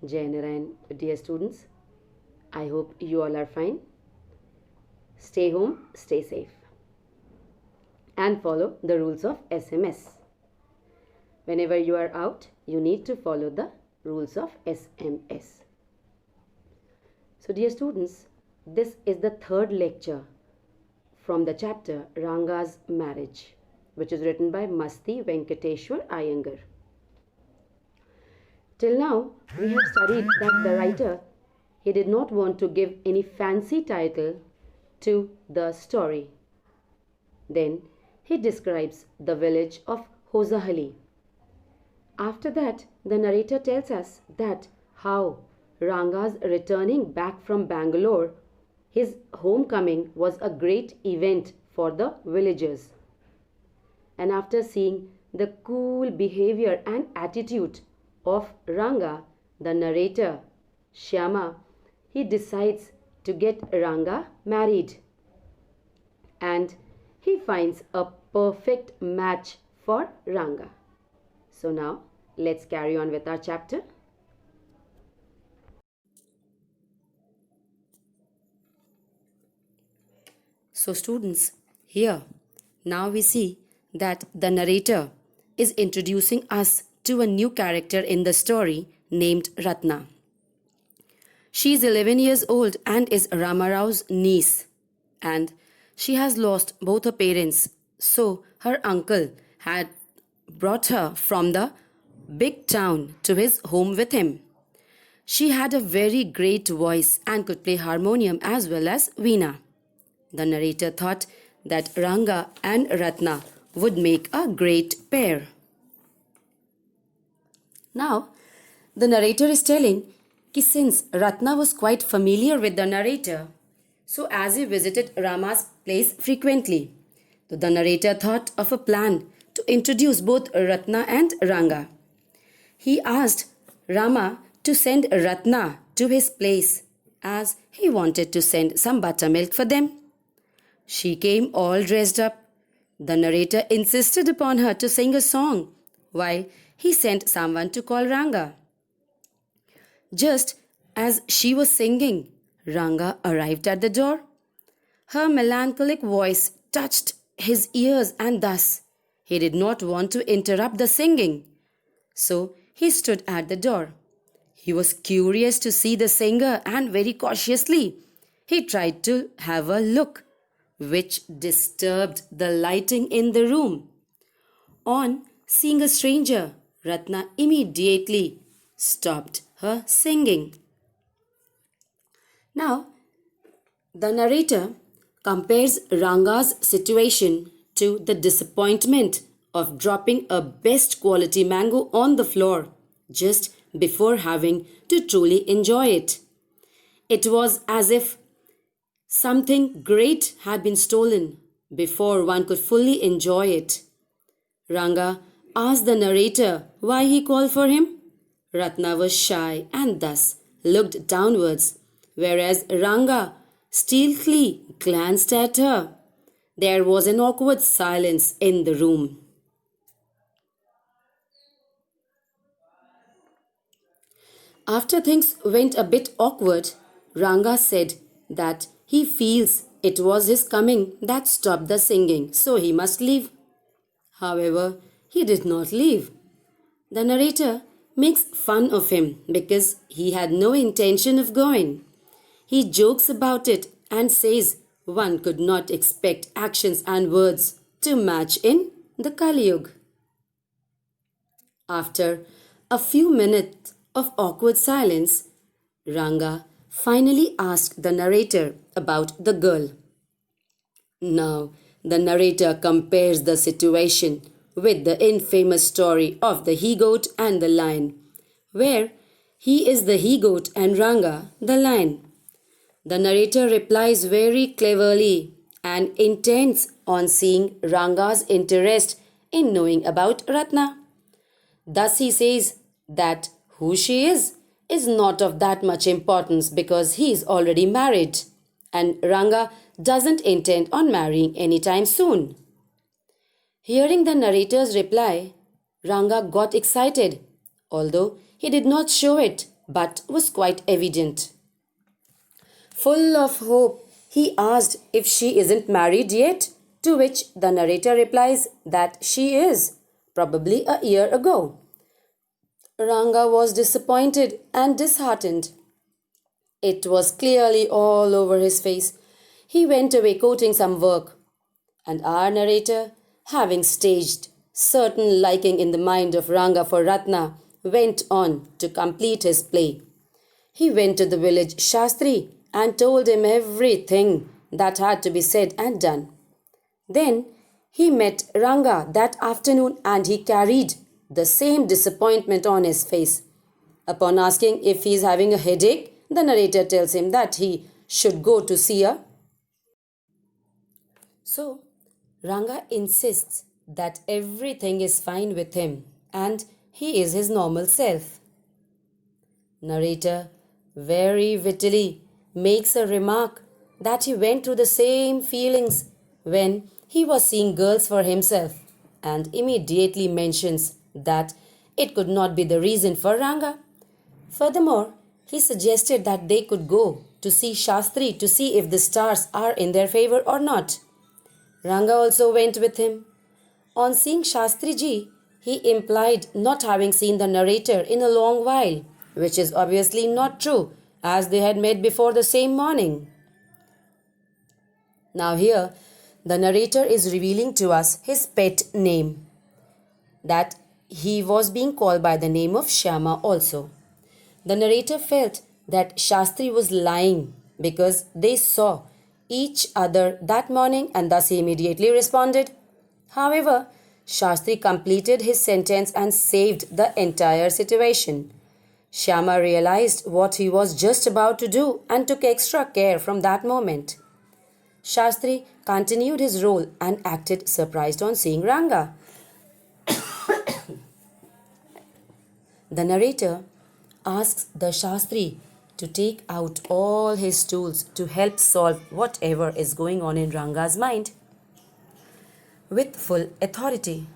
Jai Narayan, dear students. I hope you all are fine. Stay home, stay safe, and follow the rules of SMS. Whenever you are out, you need to follow the rules of SMS. So, dear students, this is the third lecture from the chapter Ranga's Marriage, which is written by Masti Venkateshwar Iyengar. Till now, we have studied that the writer, he did not want to give any fancy title to the story. Then he describes the village of Hosahali. After that, the narrator tells us that how Ranga's returning back from Bangalore, his homecoming was a great event for the villagers. And after seeing the cool behavior and attitude of Ranga, the narrator, Shyama, he decides to get Ranga married. And he finds a perfect match for Ranga. So now, let's carry on with our chapter. So students, here, now we see that the narrator is introducing us to a new character in the story named Ratna. She is 11 years old and is Ramarao's niece, and she has lost both her parents, so her uncle had brought her from the big town to his home with him. She had a very great voice and could play harmonium as well as veena. The narrator thought that Ranga and Ratna would make a great pair. Now, the narrator is telling that since Ratna was quite familiar with the narrator, so as he visited Rama's place frequently, so the narrator thought of a plan to introduce both Ratna and Ranga. He asked Rama to send Ratna to his place as he wanted to send some buttermilk for them. She came all dressed up. The narrator insisted upon her to sing a song while he sent someone to call Ranga. Just as she was singing, Ranga arrived at the door. Her melancholic voice touched his ears and thus he did not want to interrupt the singing. So he stood at the door. He was curious to see the singer and very cautiously he tried to have a look, which disturbed the lighting in the room. On seeing a stranger, Ratna immediately stopped her singing. Now, the narrator compares Ranga's situation to the disappointment of dropping a best quality mango on the floor just before having to truly enjoy it. It was as if something great had been stolen before one could fully enjoy it. Ranga asked the narrator why he called for him. Ratna was shy and thus looked downwards, whereas Ranga stealthily glanced at her. There was an awkward silence in the room. After things went a bit awkward, Ranga said that he feels it was his coming that stopped the singing, so he must leave. However, he did not leave. The narrator makes fun of him because he had no intention of going. He jokes about it and says one could not expect actions and words to match in the Kali Yuga. After a few minutes of awkward silence, Ranga finally asked the narrator about the girl. Now, the narrator compares the situation with the infamous story of the he-goat and the lion, where he is the he-goat and Ranga the lion. The narrator replies very cleverly and intends on seeing Ranga's interest in knowing about Ratna. Thus he says that who she is not of that much importance because he is already married and Ranga doesn't intend on marrying anytime soon. Hearing the narrator's reply, Ranga got excited, although he did not show it but was quite evident. Full of hope, he asked if she isn't married yet, to which the narrator replies that she is, probably a year ago. Ranga was disappointed and disheartened. It was clearly all over his face. He went away quoting some work, and our narrator, having staged certain liking in the mind of Ranga for Ratna, went on to complete his play. He went to the village Shastri and told him everything that had to be said and done. Then he met Ranga that afternoon and he carried the same disappointment on his face. Upon asking if he is having a headache, the narrator tells him that he should go to see her. So, Ranga insists that everything is fine with him and he is his normal self. Narrator very wittily makes a remark that he went through the same feelings when he was seeing girls for himself and immediately mentions that it could not be the reason for Ranga. Furthermore, he suggested that they could go to see Shastri to see if the stars are in their favor or not. Ranga also went with him. On seeing Shastri ji, he implied not having seen the narrator in a long while, which is obviously not true, as they had met before the same morning. Now, here, the narrator is revealing to us his pet name, that he was being called by the name of Shyama also. The narrator felt that Shastri was lying because they saw each other that morning and thus he immediately responded. However, Shastri completed his sentence and saved the entire situation. Shyama realized what he was just about to do and took extra care from that moment. Shastri continued his role and acted surprised on seeing Ranga. The narrator asks the Shastri to take out all his tools to help solve whatever is going on in Ranga's mind with full authority.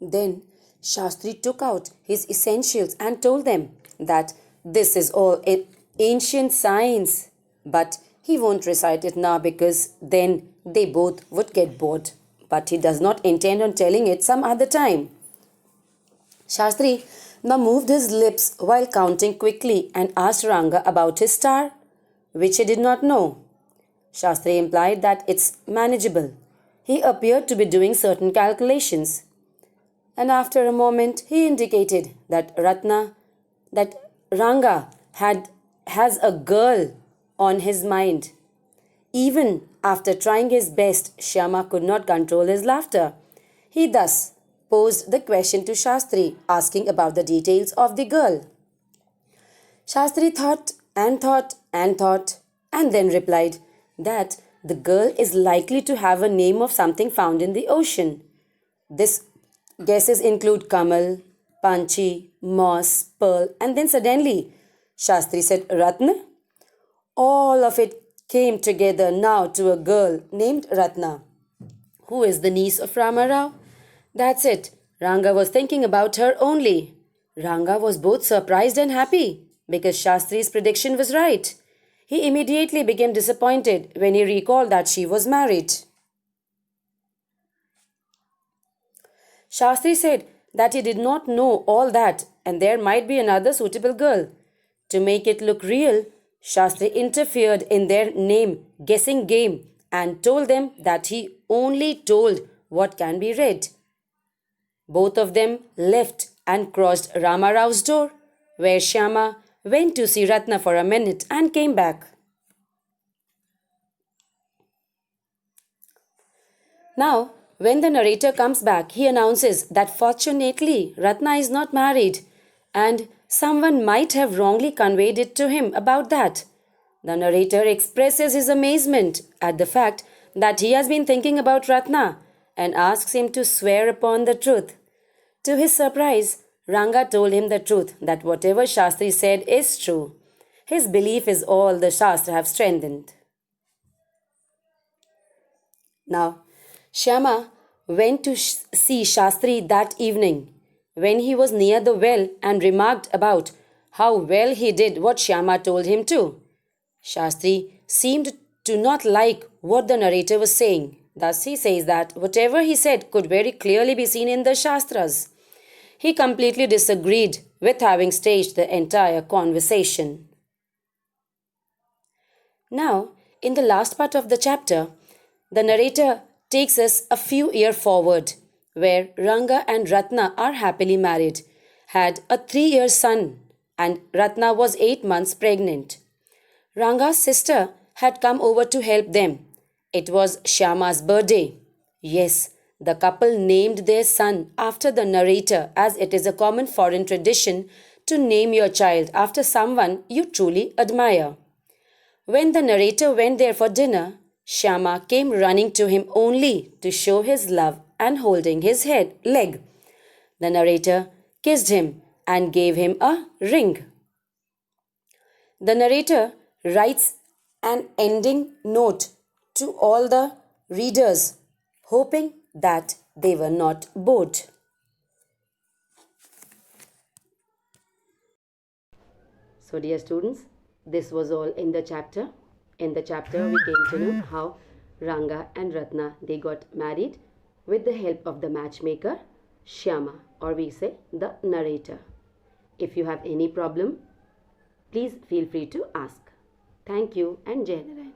Then Shastri took out his essentials and told them that this is all ancient science, but he won't recite it now because then they both would get bored. But he does not intend on telling it some other time. Shastri now moved his lips while counting quickly and asked Ranga about his star, which he did not know. Shastri implied that it's manageable. He appeared to be doing certain calculations. And after a moment, he indicated that Ranga has a girl on his mind. Even after trying his best, Shyama could not control his laughter. He thus posed the question to Shastri, asking about the details of the girl. Shastri thought and thought and thought, and then replied that the girl is likely to have a name of something found in the ocean. This guesses include Kamal, Panchi, Moss, Pearl, and then suddenly Shastri said Ratna. All of it came together now to a girl named Ratna, who is the niece of Ramarao. That's it. Ranga was thinking about her only. Ranga was both surprised and happy because Shastri's prediction was right. He immediately became disappointed when he recalled that she was married. Shastri said that he did not know all that and there might be another suitable girl. To make it look real, Shastri interfered in their name guessing game and told them that he only told what can be read. Both of them left and crossed Ramarao's door, where Shyama went to see Ratna for a minute and came back. Now, when the narrator comes back, he announces that fortunately Ratna is not married and someone might have wrongly conveyed it to him about that. The narrator expresses his amazement at the fact that he has been thinking about Ratna and asks him to swear upon the truth. To his surprise, Ranga told him the truth that whatever Shastri said is true. His belief is all the Shastra have strengthened. Now, Shyama went to see Shastri that evening when he was near the well and remarked about how well he did what Shyama told him to. Shastri seemed to not like what the narrator was saying. Thus, he says that whatever he said could very clearly be seen in the Shastras. He completely disagreed with having staged the entire conversation. Now, in the last part of the chapter, the narrator takes us a few years forward, where Ranga and Ratna are happily married, had a 3-year son, and Ratna was 8 months pregnant. Ranga's sister had come over to help them. It was Shyama's birthday. Yes, the couple named their son after the narrator, as it is a common foreign tradition to name your child after someone you truly admire. When the narrator went there for dinner, Shyama came running to him only to show his love and holding his leg. The narrator kissed him and gave him a ring. The narrator writes an ending note to all the readers, hoping that they were not bored. So, dear students, this was all in the chapter. In the chapter, we came to know how Ranga and Ratna they got married with the help of the matchmaker Shyama, or we say the narrator. If you have any problem, please feel free to ask. Thank you and Jai Narayana.